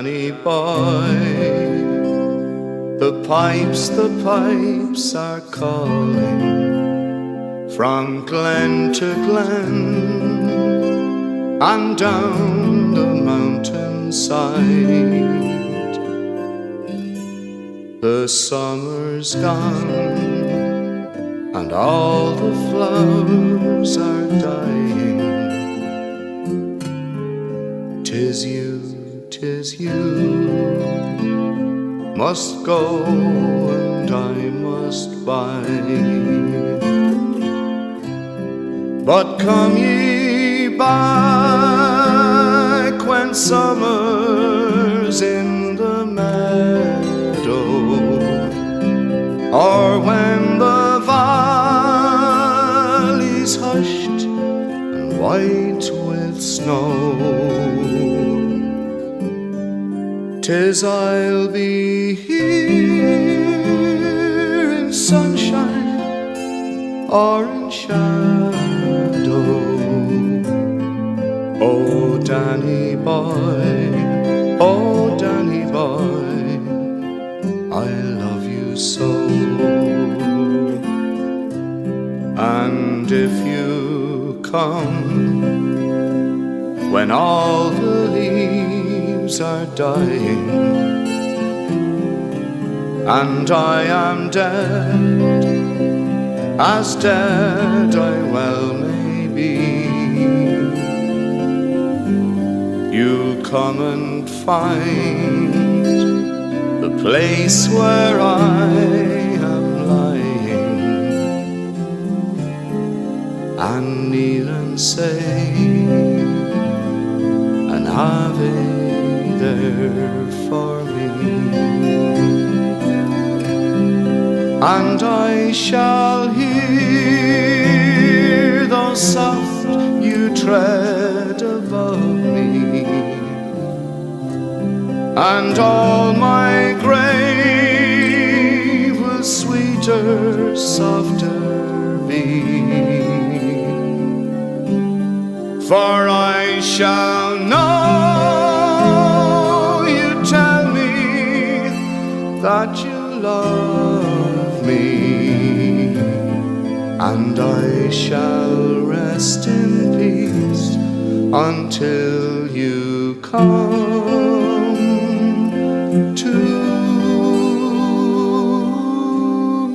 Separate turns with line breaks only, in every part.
Danny boy, the pipes are calling from glen to glen and down the mountainside. The summer's gone and all the flowers are dying. 'Tis you must go and I must bide. But come ye back when summer's in the meadow, or when the valley's hushed and white with snow. 'Tis I'll be here in sunshine or in shadow. Oh, Danny boy, oh, Danny boy, I love you so. And if you come when all the leaves are dying and I am dead, as dead I well may be, you'll come and find the place where I am lying, and kneel and say an Ave there for me, and I shall hear though soft you tread above me, and all my grave will sweeter, softer be, for I shall know that you love me, and I shall rest in peace until you come to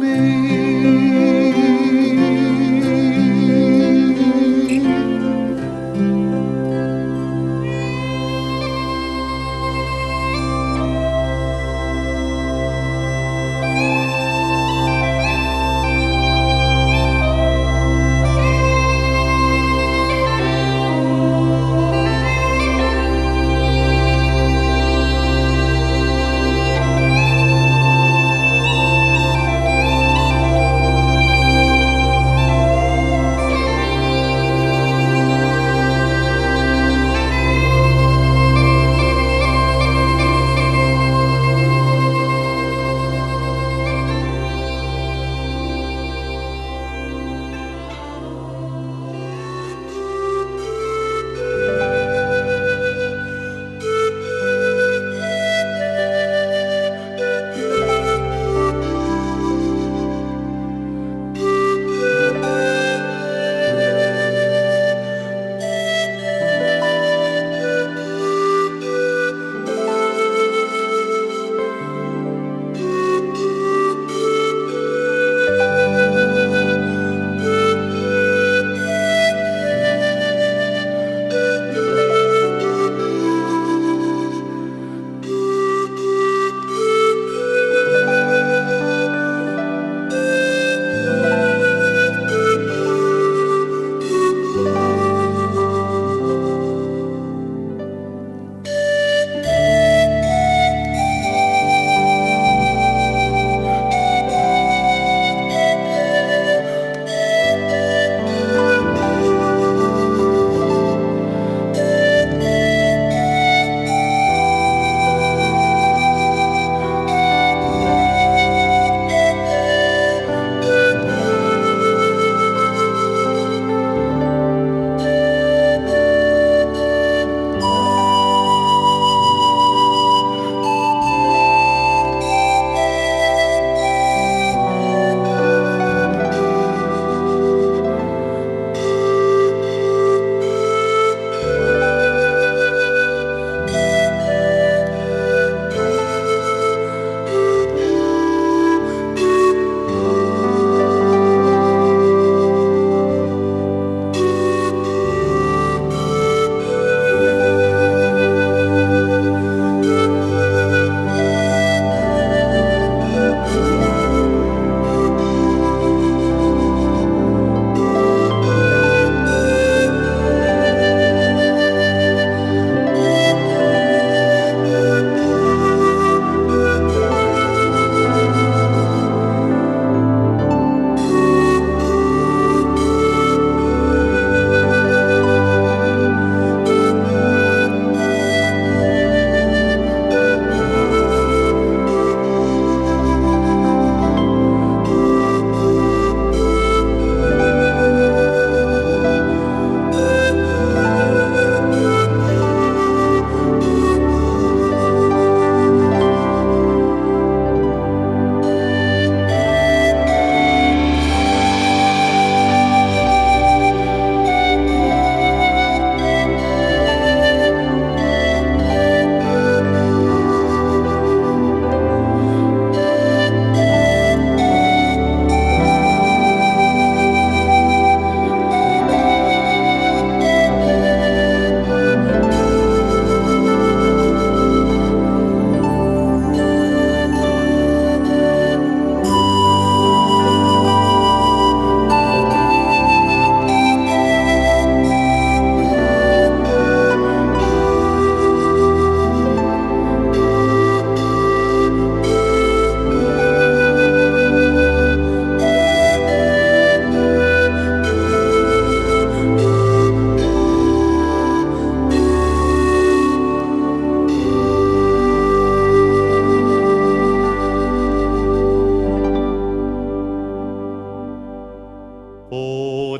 me.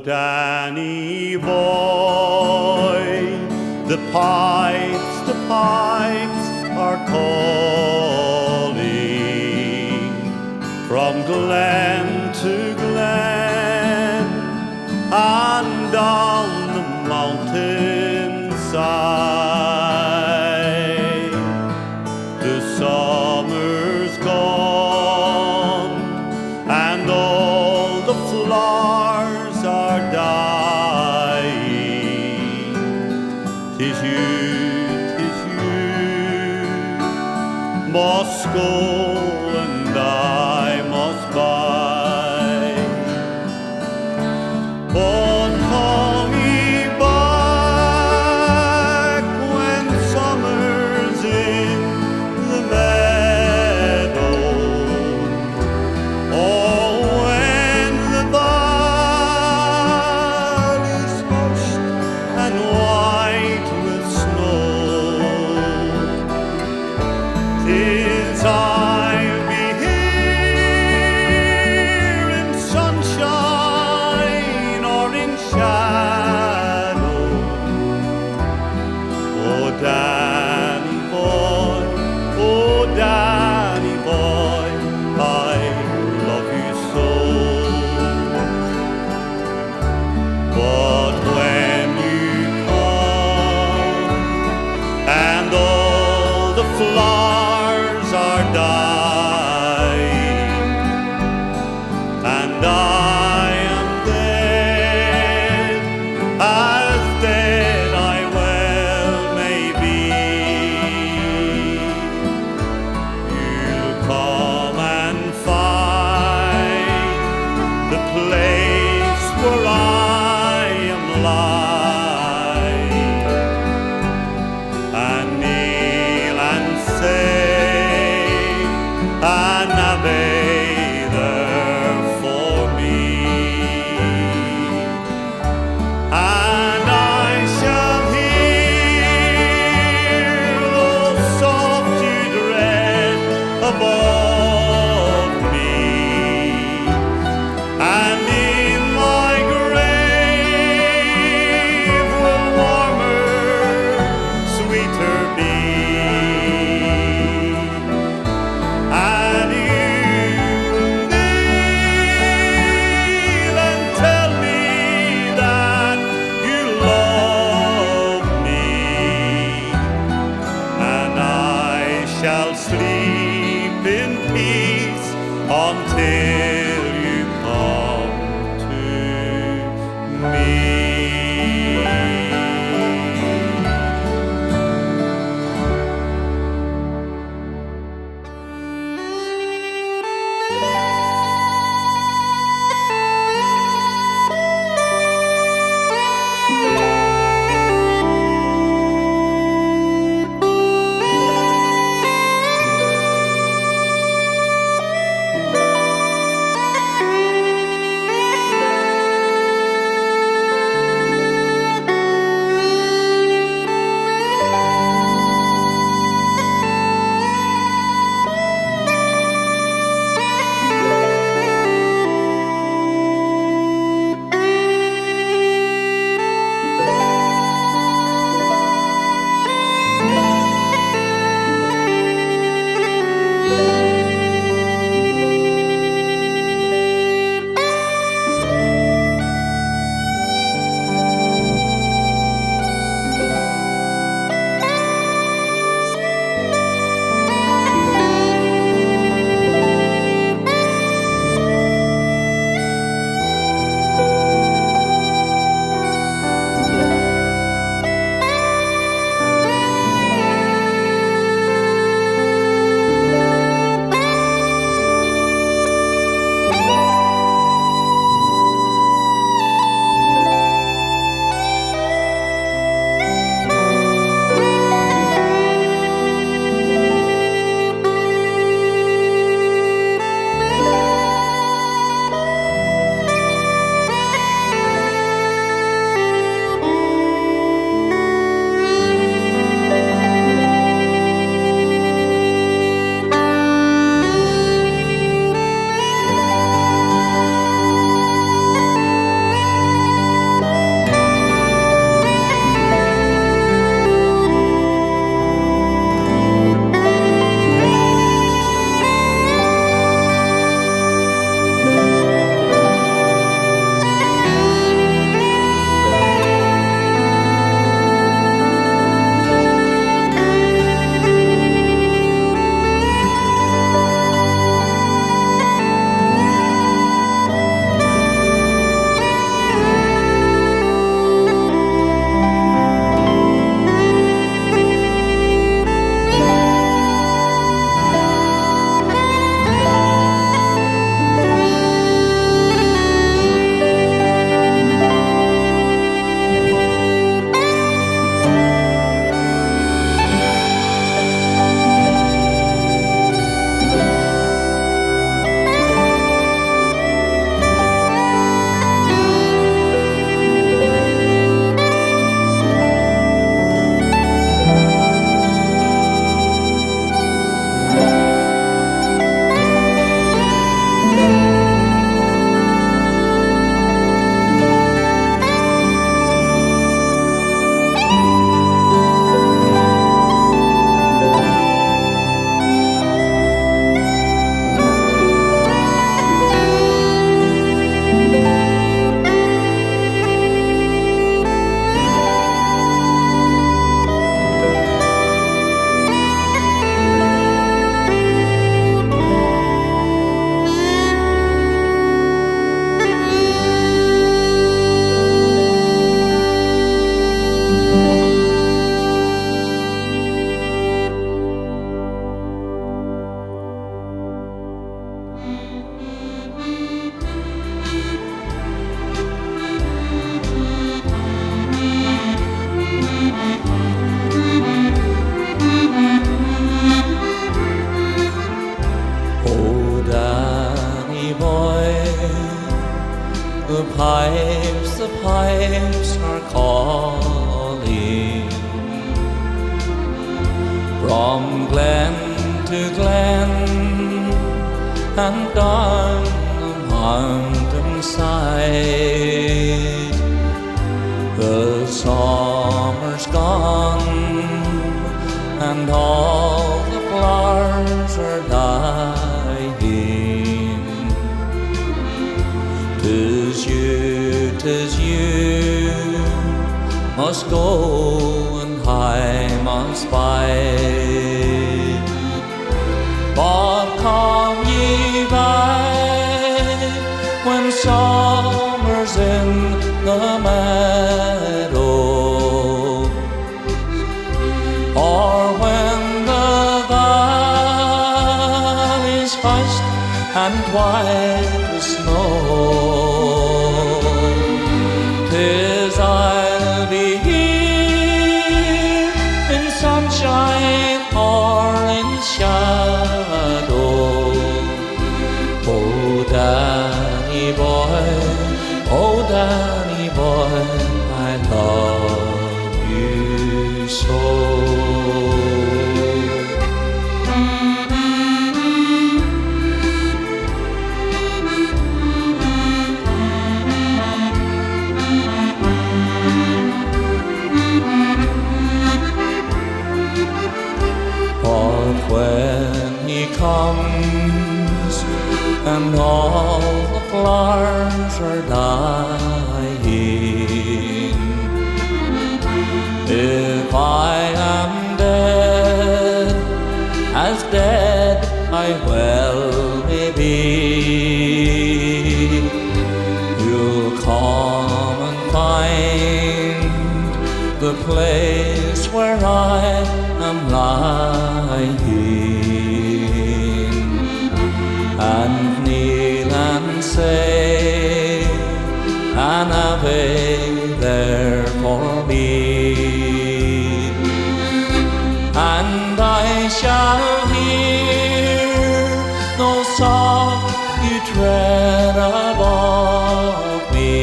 Danny boy, the pipes are calling from glen to glen and down the mountainside. The summer's gone and all the flowers are dying. 'Tis you, must go and I must bide. But call me back when summer's in the meadow, or when the valley's hushed and white with snow. 'Tis I'll be here in sunshine or in shadow. Oh, Danny boy, I love you so. But when you come and all the flowers are dying, and I am dead, as dead I well may be, you'll come and find the place where I am lying, and kneel and say an Ave there for me, and I shall hear those soft tread above me, and in my grave will warmer, sweeter be. And you kneel and tell me that you love me, and I shall sleep in peace until you come to me.
the pipes are calling from glen to glen and down the mountainside. The summer's gone and all the flowers are dying. 'Tis you must go and I must bide. But come ye back when summer's in the meadow, or when the valley's hushed and white with snow. 'Tis I'll be here in sunshine or in shadow. Oh, Danny boy, oh, Danny boy, I love you so. But when he comes and all the flowers are dying, if I am dead, as dead I well may be, you'll come and find the place where I am lying, and kneel and say an Ave there for me, and I shall hear no soft you tread above me,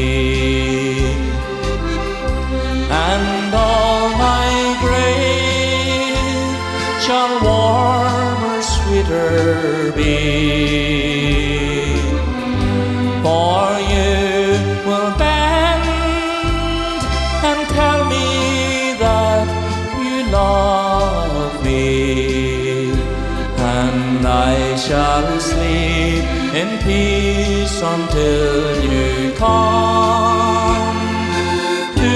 and all my grave shall warmer, sweeter be. For you will bend and tell me that you love me, and I shall sleep in peace until you come to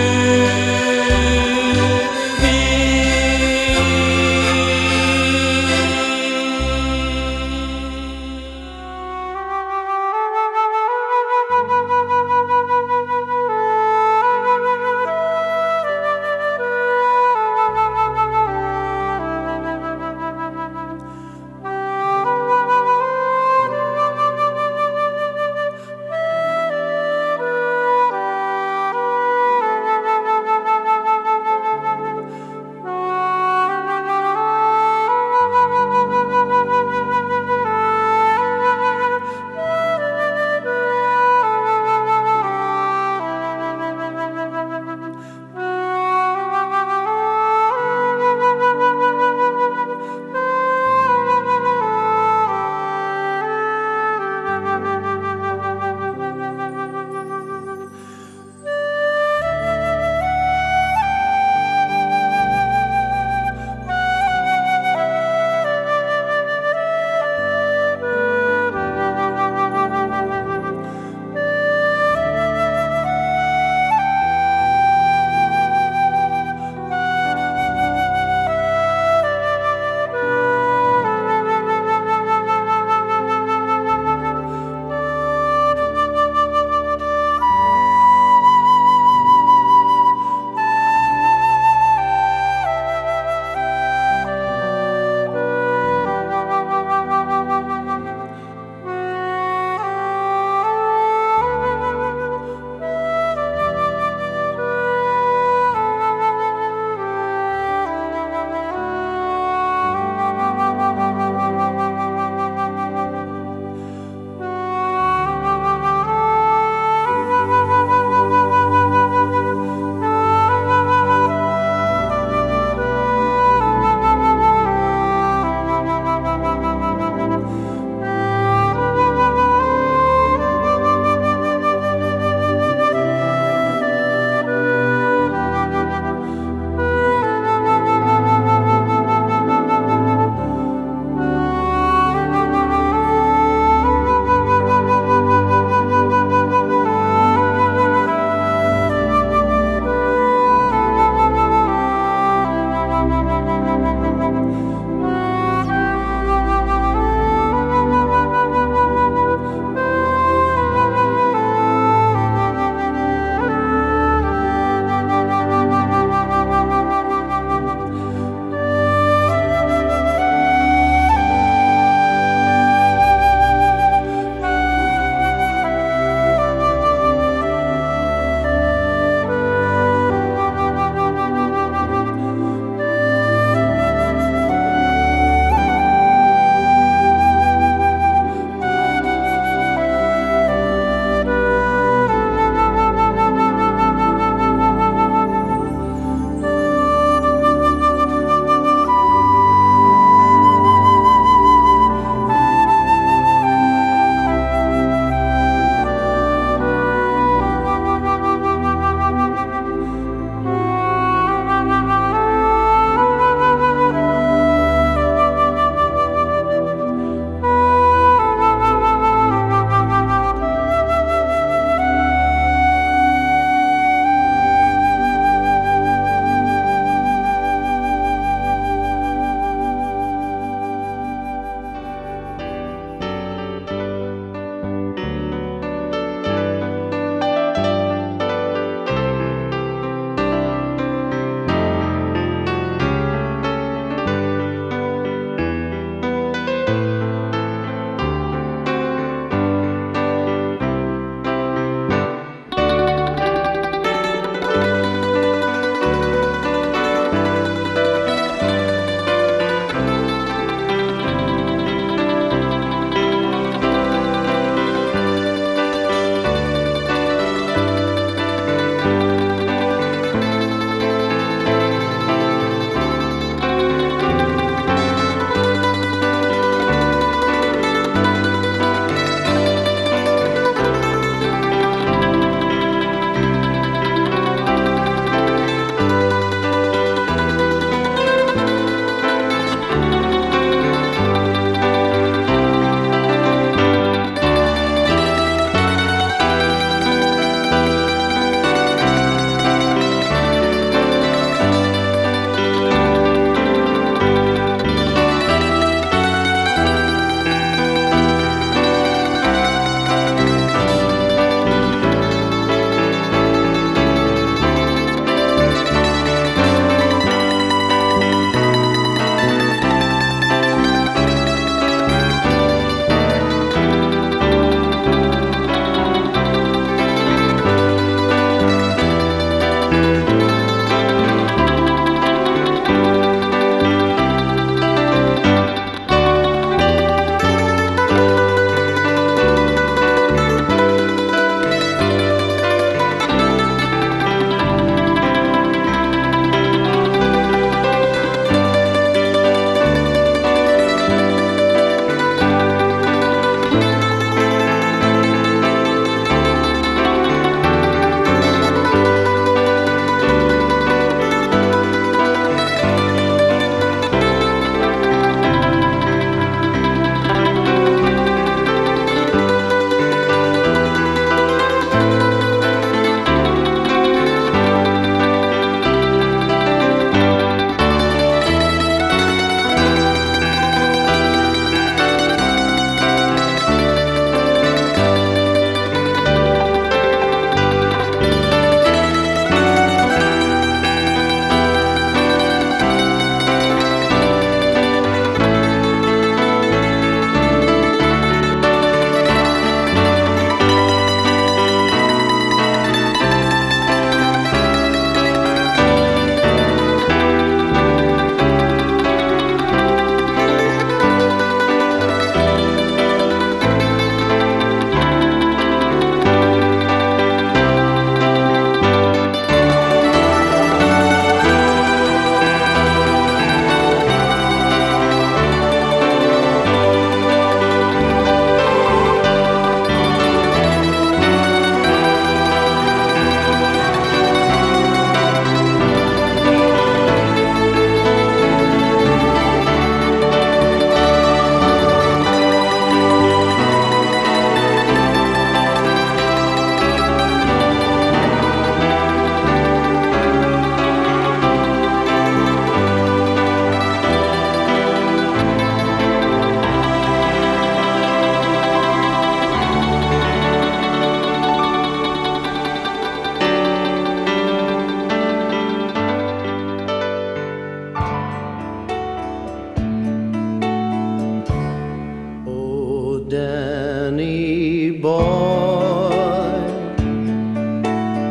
Danny boy,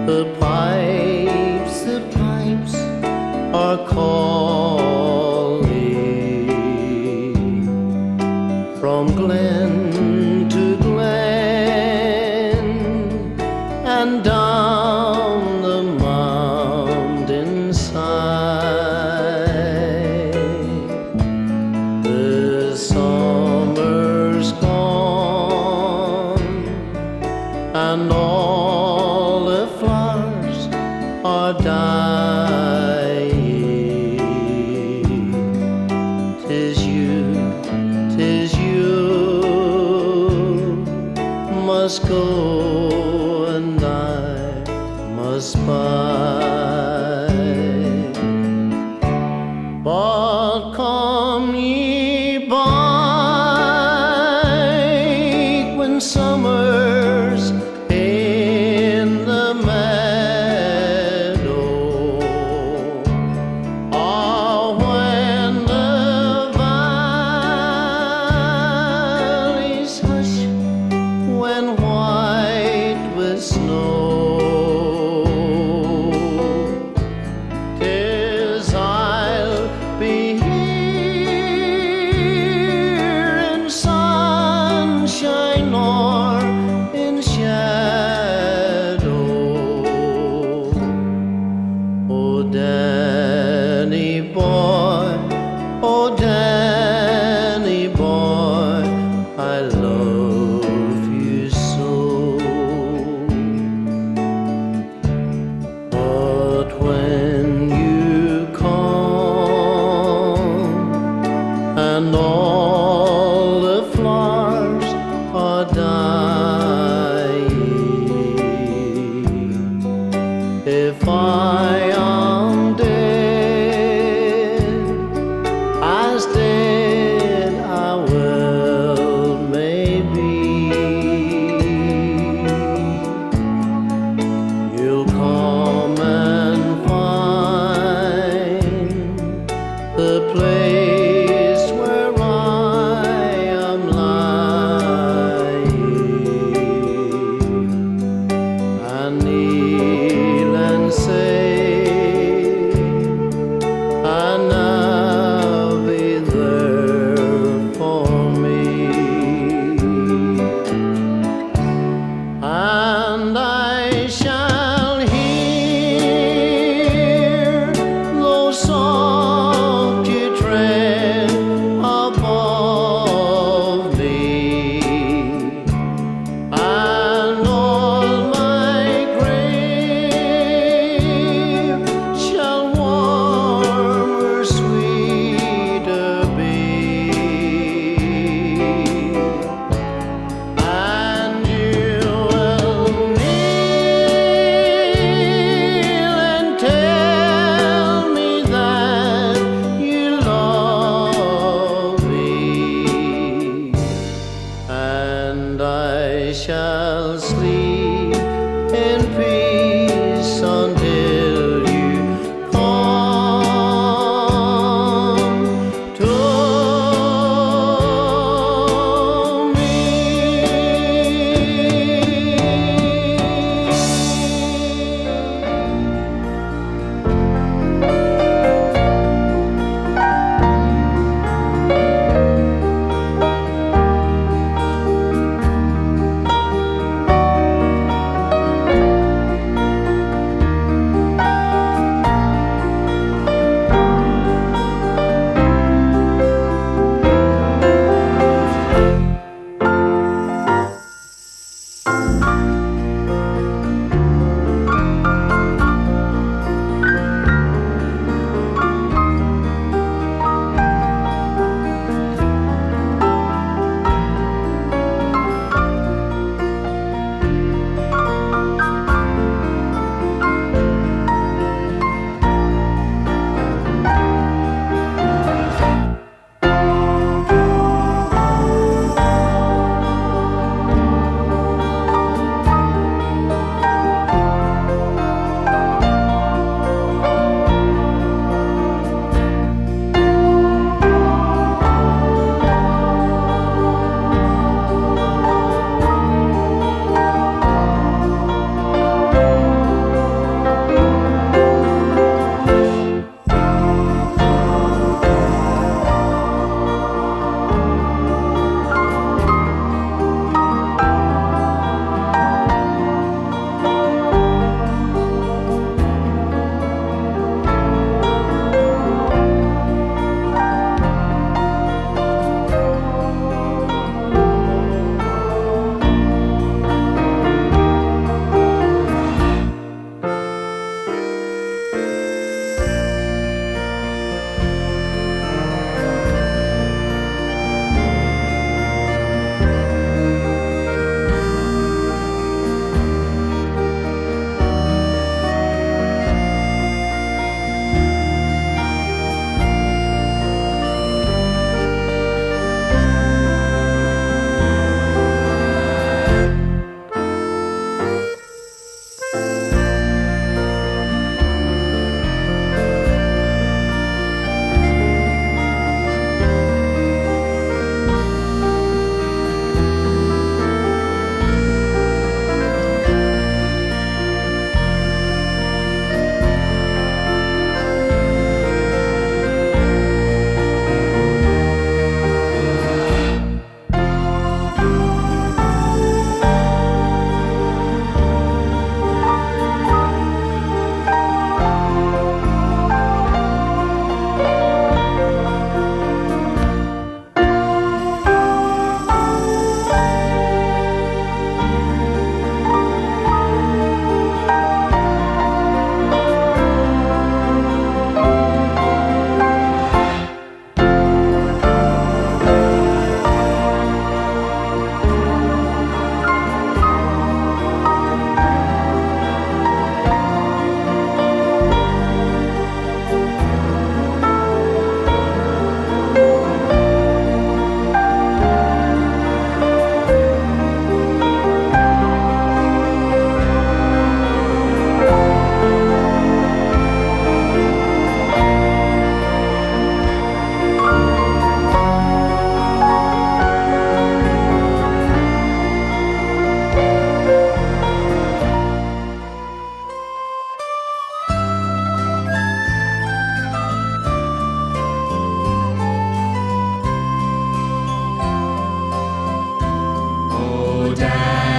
the pipes are calling from glen to glen and down the mountainside. The summer's gone and all the flowers are dying. 'Tis you must go and I must bide. But come ye back when summer's in the meadow, or when the valleys hush when white with snow. 'Tis I'll be here in sunshine or in shadow. Oh Danny boy, oh Danny boy, I love you so. But when you come and all the flowers are dying, if I am dead, as dead I will maybe, you'll come and find the place where I am lying, and kneel and say, and I'll be there for me. And I shall hear those songs you tread above me, and all my grave shall warmer, sweeter be. And you will kneel and tell me that you love me, and I shall sleep in peace until you come to me.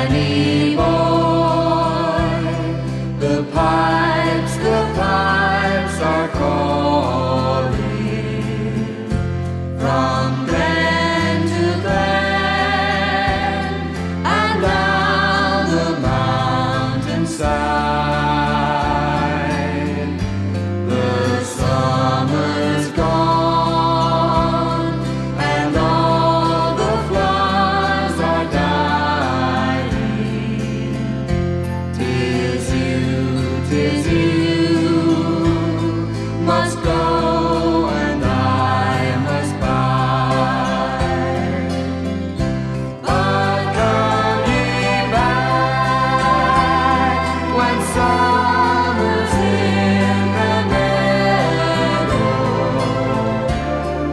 Danny boy, the pipes are calling from glen to glen and down the mountainside. The summer's gone and all the flowers are dying. 'Tis you must go and I must bide. But come ye back when summer's in the meadow,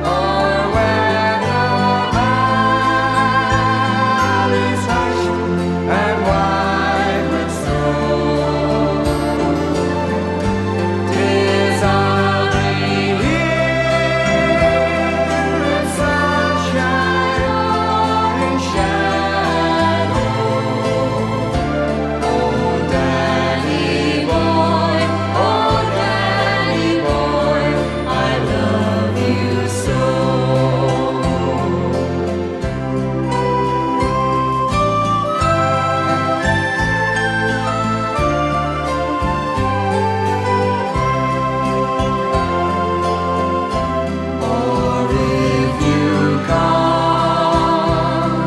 or when the valley's hushed and white with snow. 'Tis I'll be here in sunshine or in shadow. Oh, Danny boy, I love you so. Or if you come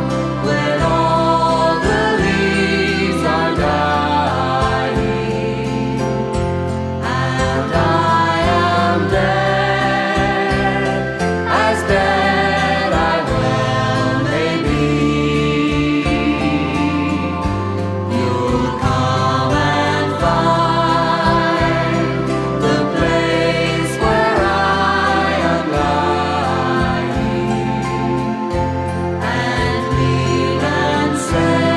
when all the leaves are dying and I am dead, as dead I well may be, you'll come and find the place where I am lying, and kneel and say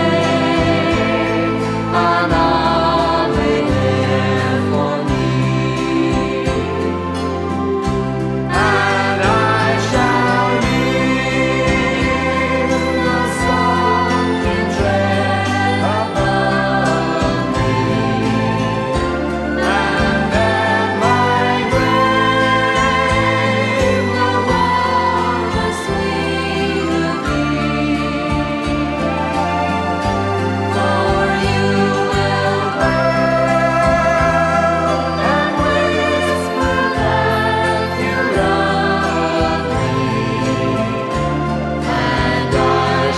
an Ave there for me, and I shall hear the soft tread above me, and then my grave the warmest will be, for you will burn and whisper that you love me, and I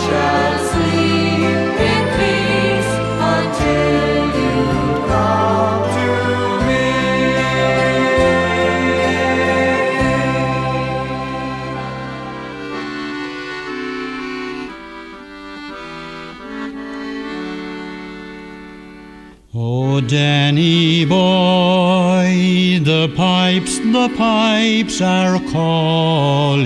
shall sleep in peace until you come to me.
Oh, Danny boy, the pipes are calling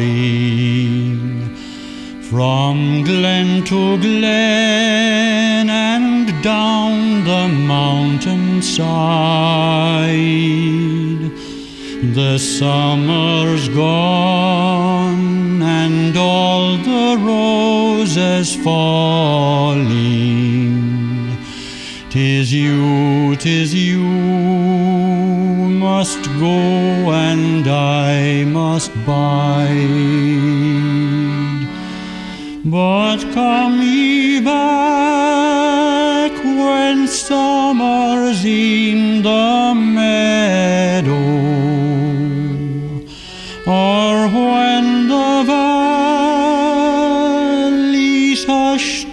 from glen to glen and down the mountainside. The summer's gone and all the roses falling. 'Tis you must go and I must bide. But come ye back when summer's in the meadow, or when the valley's hushed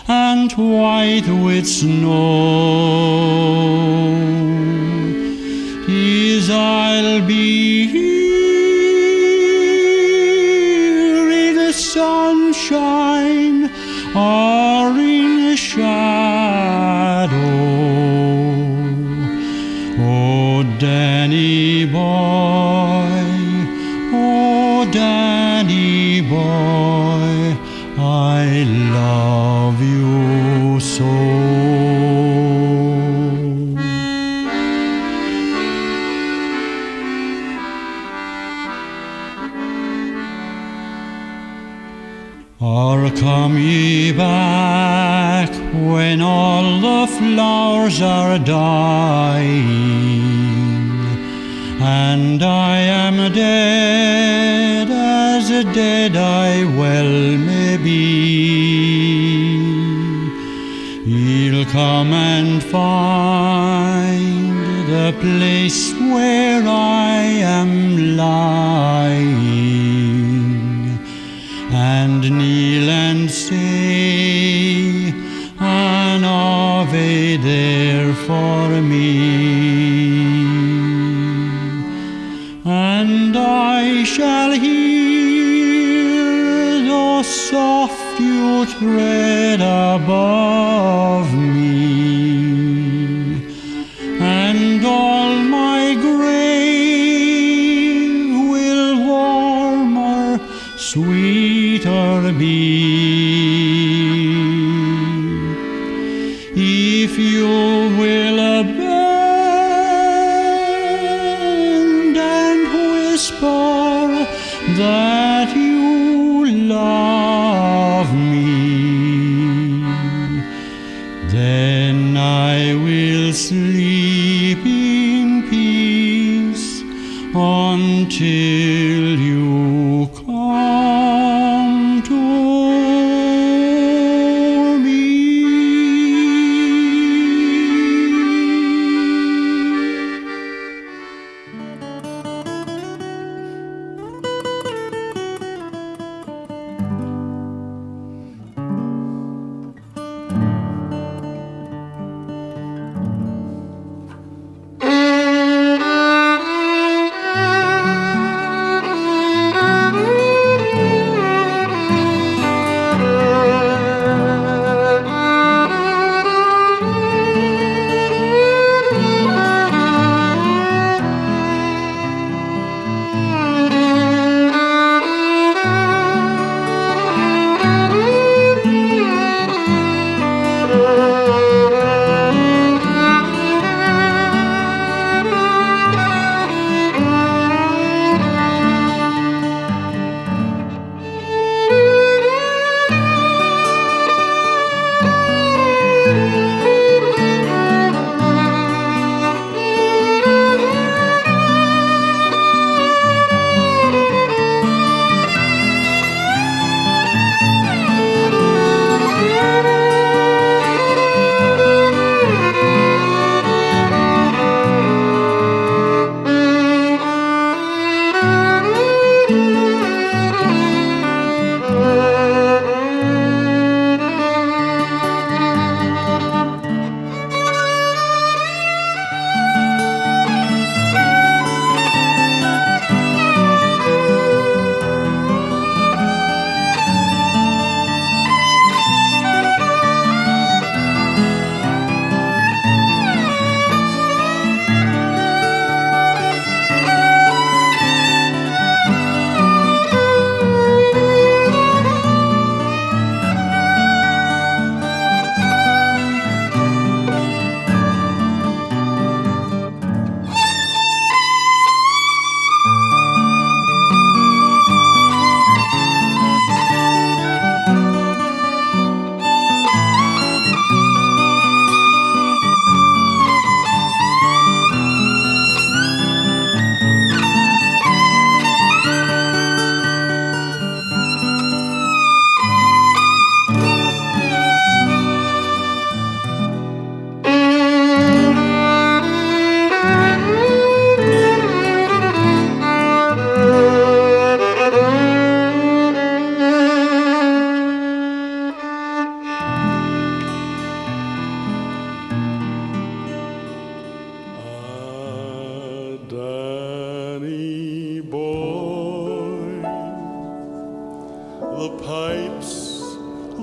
and white with snow. 'Tis I'll be here in the sunshine or in the shadow. Oh, Danny boy, I love you so. Or come ye back back when all the flowers are dying, and I am dead as dead I well may be. He'll come and find the place where I am lying, and kneel and say an Ave there for me, and I shall hear the soft you tread above me, and all my grave will warmer, sweeter be. If you will bend and whisper that you love me, then I will sleep in peace until you come to me.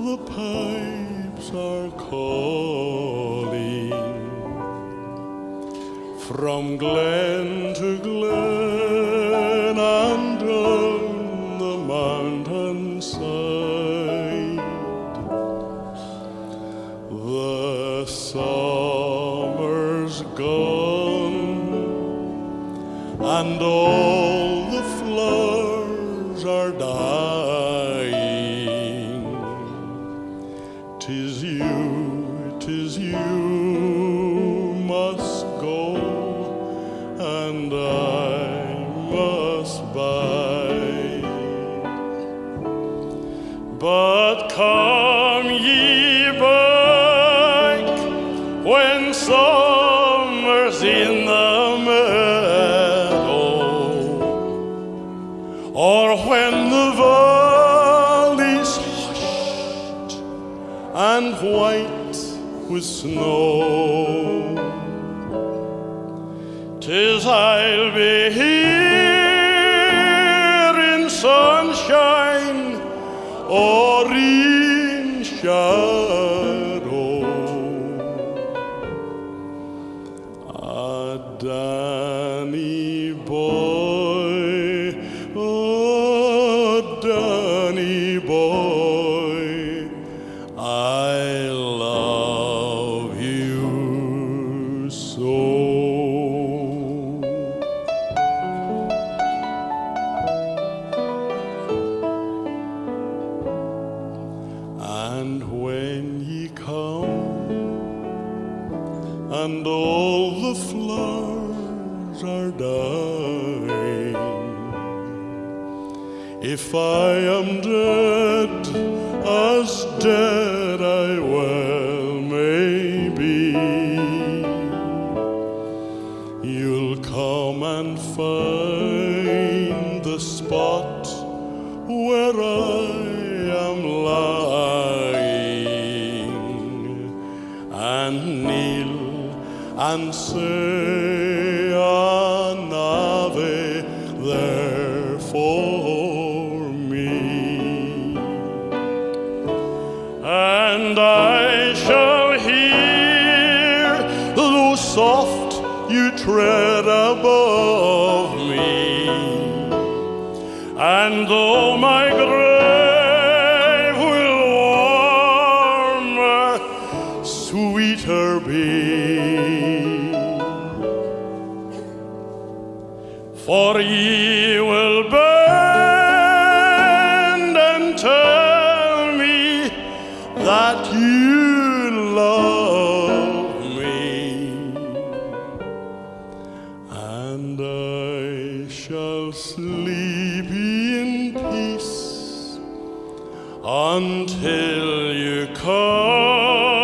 The pipes are calling from glen to glen and down the mountainside. The summer's gone and all the flowers are dying. 'Tis you 'tis you must go, and I must bide. But come ye back when summer's in the meadow, or when the valley's hushed and white with snow. 'Tis I'll be here in sunshine or in shadow. A Danny boy, oh Danny boy, I love you so. And when ye come, and all the flowers are dying, if I am dead, as dead I well may be, you'll come and find the spot where I am lying, and kneel and say an Ave there for me, and I shall hear, though soft, you tread above me, and though my grave will warmer, sweeter be, for ye will bend and tell me that you love me, and I shall sleep in peace until you come.